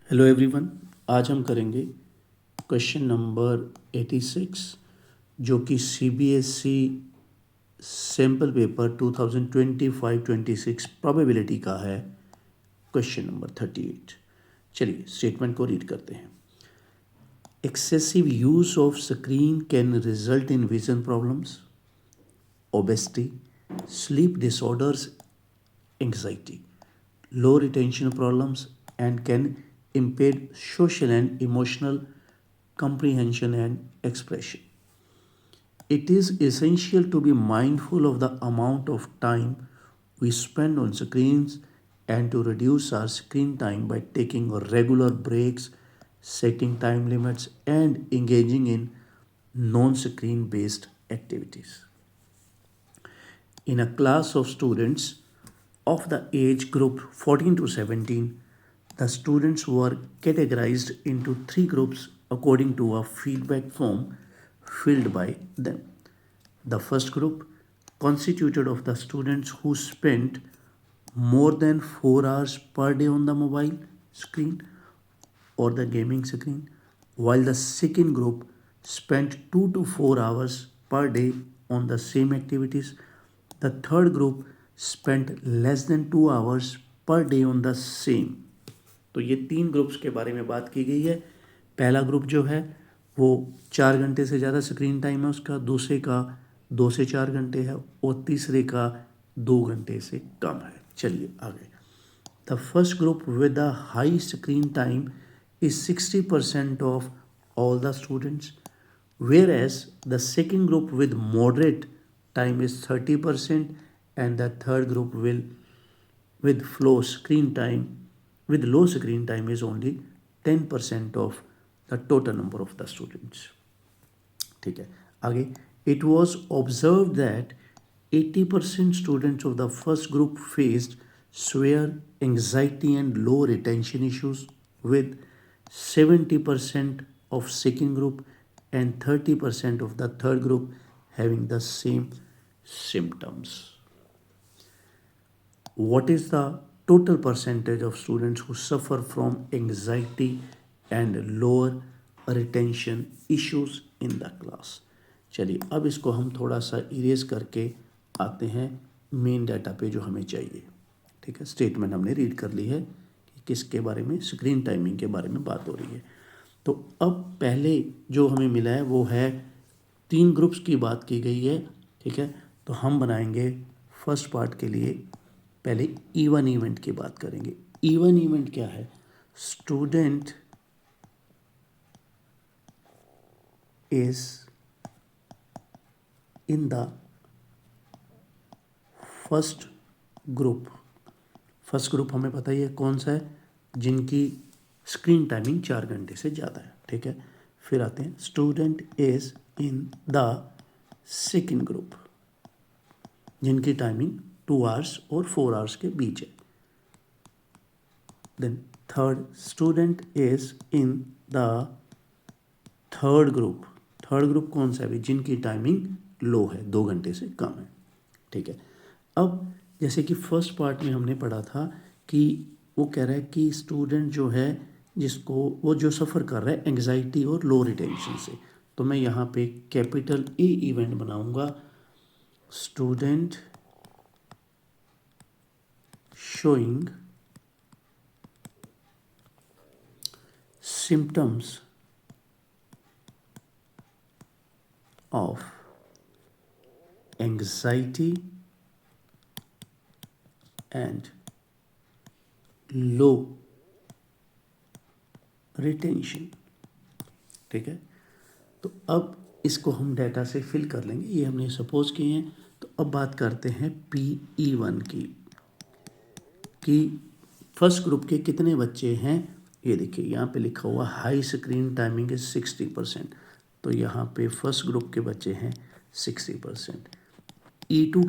Hello everyone. आज हम करेंगे क्वेश्चन नंबर 86 जो कि सीबीएसई सैम्पल पेपर 2025-26 प्रोबेबिलिटी का है। Question number 38। चलिए स्टेटमेंट को रीड करते हैं। Excessive use of screen can result in vision problems, obesity, sleep disorders, anxiety, low retention problems, and can impede social and emotional comprehension and expression. It is essential to be mindful of the amount of time we spend on screens and to reduce our screen time by taking regular breaks, setting time limits, and engaging in non screen based activities. In a class of students of the age group 14 to 17, the students were categorized into three groups according to a feedback form filled by them. The first group constituted of the students who spent more than 4 hours per day on the mobile screen or the gaming screen, while the second group spent 2 to 4 hours per day on the same activities. The third group spent less than 2 hours per day on the same. तो ये तीन groups के बारे में बात की गई है। पहला ग्रुप जो है वो 4 घंटे से ज़्यादा स्क्रीन टाइम है उसका, दूसरे का 2 से 4 घंटे है और तीसरे का 2 घंटे से कम है। चलिए आगे। The first group with the high screen time is 60% of all the students, whereas the second group with moderate time is 30%, and the third group will with low screen time is only 10% of the total number of the students. ठीक है आगे। It was observed that 80% students of the first group faced severe anxiety and low retention issues, with 70% of second group and 30% of the third group having the same symptoms. What is the total percentage of students who suffer from anxiety and lower retention issues in the class? चलिए अब इसको हम थोड़ा सा erase करके आते हैं main data पे जो हमें चाहिए। ठीक है, स्टेटमेंट हमने रीड कर ली है कि किसके बारे में, स्क्रीन टाइमिंग के बारे में बात हो रही है। तो अब पहले जो हमें मिला है वो है 3 ग्रुप्स की बात की गई है। ठीक है, तो हम बनाएंगे फर्स्ट पार्ट के लिए पहले इवन इवेंट की बात करेंगे। इवन इवेंट क्या है? Student is in the first group हमें पता ही है कौन सा है, जिनकी स्क्रीन टाइमिंग 4 घंटे से ज़्यादा है। ठीक है, फिर आते हैं student is in the second group, जिनकी टाइमिंग 2 आवर्स और 4 आवर्स के बीच है। Then third, student is in the third group कौन सा है? जिनकी टाइमिंग लो है, 2 घंटे से कम है। ठीक है, अब जैसे कि फर्स्ट पार्ट में हमने पढ़ा था कि वो कह रहा है कि स्टूडेंट जो है जिसको वो जो सफ़र कर रहा है एंग्जाइटी और लो रिटेंशन से, तो मैं यहाँ पे कैपिटल ए इवेंट बनाऊंगा। Student showing symptoms of anxiety and low retention। ठीक है, तो अब इसको हम डाटा से फिल कर लेंगे, ये हमने सपोज किए हैं। तो अब बात करते हैं PE1 की कि फर्स्ट ग्रुप के कितने बच्चे हैं। ये देखिए यहाँ पे लिखा हुआ हाई स्क्रीन टाइमिंग इज 60%, तो यहाँ पे फर्स्ट ग्रुप के बच्चे हैं 60%। E2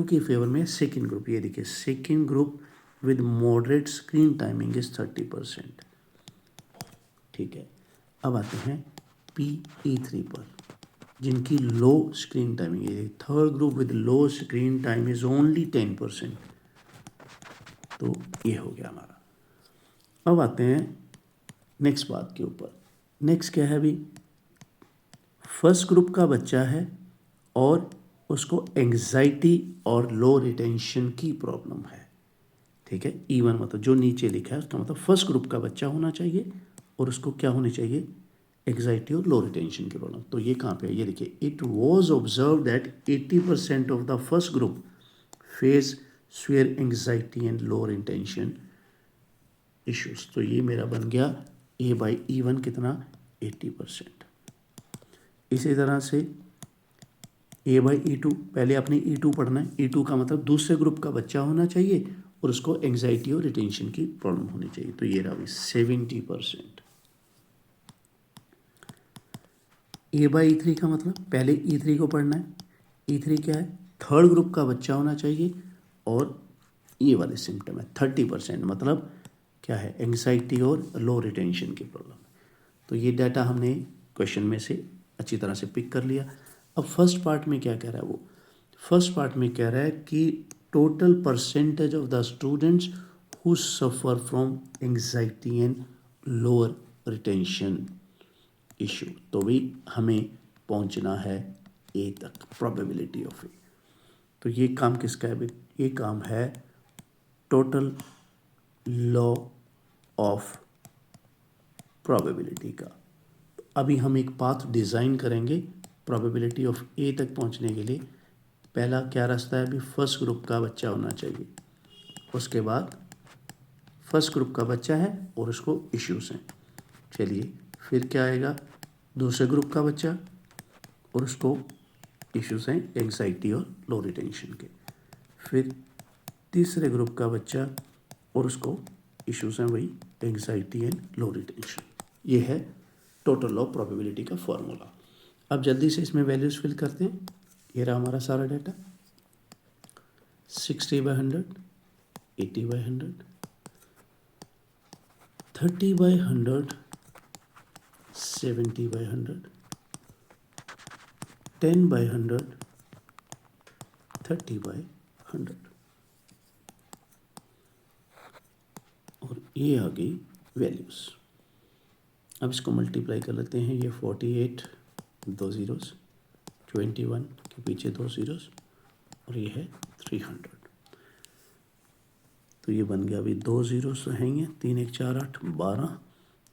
की फेवर में सेकेंड ग्रुप, ये देखिए second group with moderate screen timing is 30%। ठीक है, अब आते हैं PE3 पर, जिनकी लो स्क्रीन टाइमिंग है। Third group with low screen time is only 10%। तो ये हो गया हमारा। अब आते हैं नेक्स्ट बात के ऊपर। नेक्स्ट क्या है अभी, फर्स्ट ग्रुप का बच्चा है और उसको एंग्जाइटी और लो रिटेंशन की प्रॉब्लम है, ठीक है। E1 मतलब जो नीचे लिखा है उसका मतलब फर्स्ट ग्रुप का बच्चा होना चाहिए और उसको क्या होनी चाहिए, एग्जाइटी और लो रिटेंशन की प्रॉब्लम। तो ये कहाँ पे है, ये देखिए, it was observe that 80% of the first group face swear anxiety and low retention issues. तो ये मेरा बन गया A/E1 कितना, 80%। इसी तरह से A/E2, पहले आपने E2 पढ़ना है। E2 का मतलब दूसरे ग्रुप का बच्चा होना चाहिए और उसको एंग्जाइटी और रिटेंशन की प्रॉब्लम होनी चाहिए। तो ये रहा भी 70%। A/E3 का मतलब पहले E3 को पढ़ना है। E3 क्या है, थर्ड ग्रुप का बच्चा होना चाहिए और ये वाले सिम्टम है 30%, मतलब क्या है, एंग्जाइटी और लो रिटेंशन की प्रॉब्लम। तो ये डाटा हमने क्वेश्चन में से अच्छी तरह से पिक कर लिया। अब फर्स्ट पार्ट में क्या कह रहा है वो, फर्स्ट पार्ट में कह रहा है कि total percentage of the students who suffer from anxiety and lower retention issue. तो भी हमें पहुंचना है ए तक, प्रोबेबिलिटी ऑफ ए। तो ये काम किसका है, ये काम है टोटल लॉ ऑफ प्रोबेबिलिटी का। अभी हम एक पाथ डिज़ाइन करेंगे प्रोबेबिलिटी ऑफ ए तक पहुंचने के लिए। पहला क्या रास्ता है, अभी फर्स्ट ग्रुप का बच्चा होना चाहिए, उसके बाद फर्स्ट ग्रुप का बच्चा है और उसको इश्यूज हैं। चलिए फिर क्या आएगा, दूसरे ग्रुप का बच्चा और उसको इश्यूज हैं एंग्जाइटी और लो रिटेंशन के। फिर तीसरे ग्रुप का बच्चा और उसको इश्यूज हैं वही एंग्जाइटी एंड लो रिटेंशन। ये है टोटल ऑफ प्रोबेबिलिटी का फॉर्मूला। अब जल्दी से इसमें वैल्यूज़ फिल करते हैं। ये रहा हमारा सारा डाटा, 60/100, 80/100, 30/100, 70/100, 10/100, 30/100। और ये आ गई वैल्यूज़। अब इसको मल्टीप्लाई कर लेते हैं। ये 48, 2 ज़ीरोज़, 21 के पीछे 2 ज़ीरोज़ और ये है 300। तो ये बन गया, अभी 2 ज़ीरोज़ रहेंगे, 3 1 4 8 12,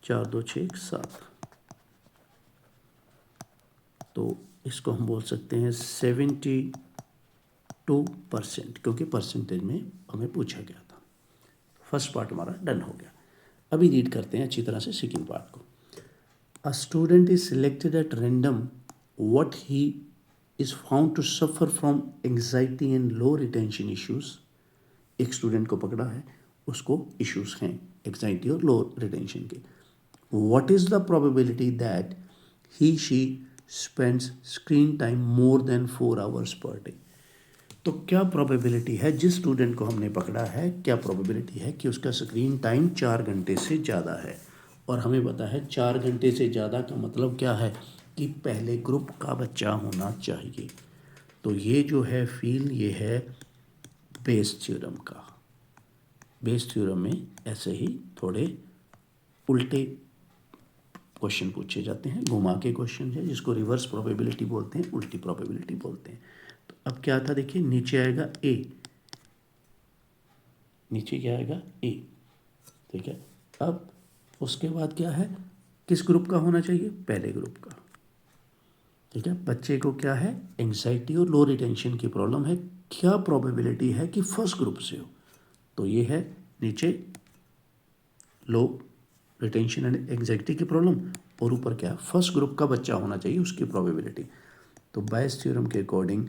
4 2 6 1 7। तो इसको हम बोल सकते हैं 72%, क्योंकि परसेंटेज में हमें पूछा गया था। फर्स्ट पार्ट हमारा डन हो गया। अभी रीड करते हैं अच्छी तरह से सेकंड पार्ट को। A student is selected at random. What he is found to suffer from anxiety and low retention issues. एक स्टूडेंट को पकड़ा है, उसको इश्यूज हैं एग्जाइटी और लो रिटेंशन के। What is the probability that he she spends screen time more than 4 hours per day? तो क्या प्रोबेबिलिटी है, जिस स्टूडेंट को हमने पकड़ा है क्या प्रोबेबिलिटी है कि उसका स्क्रीन टाइम 4 घंटे से ज़्यादा है। और हमें पता है 4 घंटे से ज़्यादा का मतलब क्या है कि पहले ग्रुप का बच्चा होना चाहिए। तो ये जो है फील्ड, ये है बेस थ्योरम का। बेस थ्योरम में ऐसे ही थोड़े उल्टे क्वेश्चन पूछे जाते हैं, घुमा के क्वेश्चन है, जिसको रिवर्स प्रोबेबिलिटी बोलते हैं, उल्टी प्रोबेबिलिटी बोलते हैं। तो अब क्या था, देखिए नीचे आएगा ए, नीचे क्या आएगा ए, ठीक है। अब उसके बाद क्या है, किस ग्रुप का होना चाहिए, पहले ग्रुप का, ठीक है। बच्चे को क्या है, एंग्जाइटी और लो रिटेंशन की प्रॉब्लम है, क्या प्रोबेबिलिटी है कि फर्स्ट ग्रुप से हो। तो ये है नीचे लो रिटेंशन एंड एंग्जाइटी की प्रॉब्लम और ऊपर क्या, फर्स्ट ग्रुप का बच्चा होना चाहिए उसकी प्रोबेबिलिटी। तो बायस थ्योरम के अकॉर्डिंग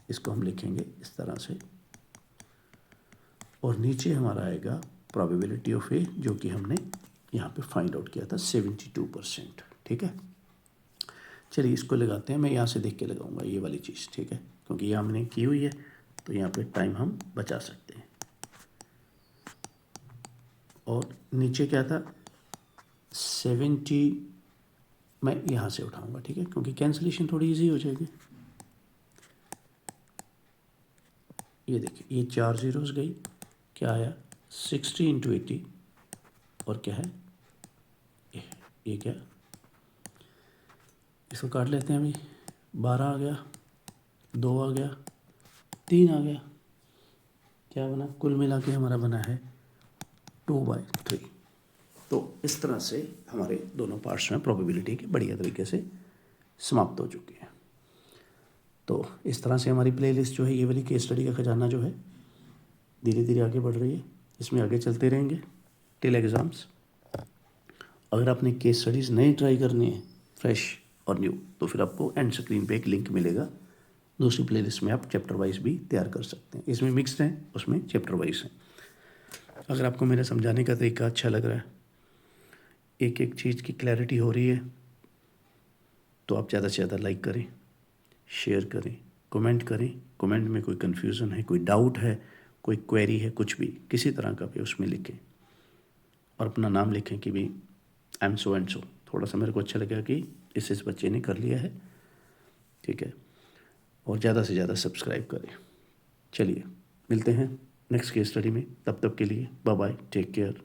इसको हम लिखेंगे इस तरह से, और नीचे हमारा आएगा प्रोबेबिलिटी ऑफ ए, जो कि हमने यहाँ पे फाइंड आउट किया था 72%, ठीक है। चलिए इसको लगाते हैं, मैं यहाँ से देख के लगाऊंगा ये वाली चीज़, ठीक है, क्योंकि ये हमने की हुई है तो यहाँ पे टाइम हम बचा सकते हैं। और नीचे क्या था 70, मैं यहाँ से उठाऊंगा, ठीक है, क्योंकि कैंसिलेशन थोड़ी इजी हो जाएगी। ये देखिए ये 4 ज़ीरोज़ गई, क्या आया 60 × 80 और क्या है ये क्या, इसको काट लेते हैं अभी। 12 आ गया, 2 आ गया, 3 आ गया, क्या बना, कुल मिला के हमारा बना है 2/3। तो इस तरह से हमारे दोनों पार्ट्स में प्रोबेबिलिटी के बढ़िया तरीके से समाप्त हो चुके हैं। तो इस तरह से हमारी प्लेलिस्ट जो है, ये वाली केस स्टडी का खजाना जो है धीरे धीरे आगे बढ़ रही है। इसमें आगे चलते रहेंगे टिल एग्ज़ाम्स। अगर आपने केस स्टडीज़ नई ट्राई करनी है, फ्रेश और न्यू, तो फिर आपको एंड स्क्रीन पे एक लिंक मिलेगा। दूसरी प्लेलिस्ट में आप चैप्टर वाइज भी तैयार कर सकते हैं। इसमें मिक्स्ड हैं, उसमें चैप्टर वाइज हैं। अगर आपको मेरा समझाने का तरीका अच्छा लग रहा है, एक एक चीज़ की क्लैरिटी हो रही है, तो आप ज़्यादा से ज़्यादा लाइक करें, शेयर करें, कमेंट करें। कमेंट में कोई कन्फ्यूज़न है, कोई डाउट है, कोई क्वेरी है, कुछ भी किसी तरह का भी उसमें लिखें और अपना नाम लिखें कि भाई I am so and so. थोड़ा सा मेरे को अच्छा लगा कि इस बच्चे ने कर लिया है, ठीक है। और ज़्यादा से ज़्यादा सब्सक्राइब करें। चलिए मिलते हैं नेक्स्ट केस स्टडी में, तब तक के लिए बाय बाय, टेक केयर।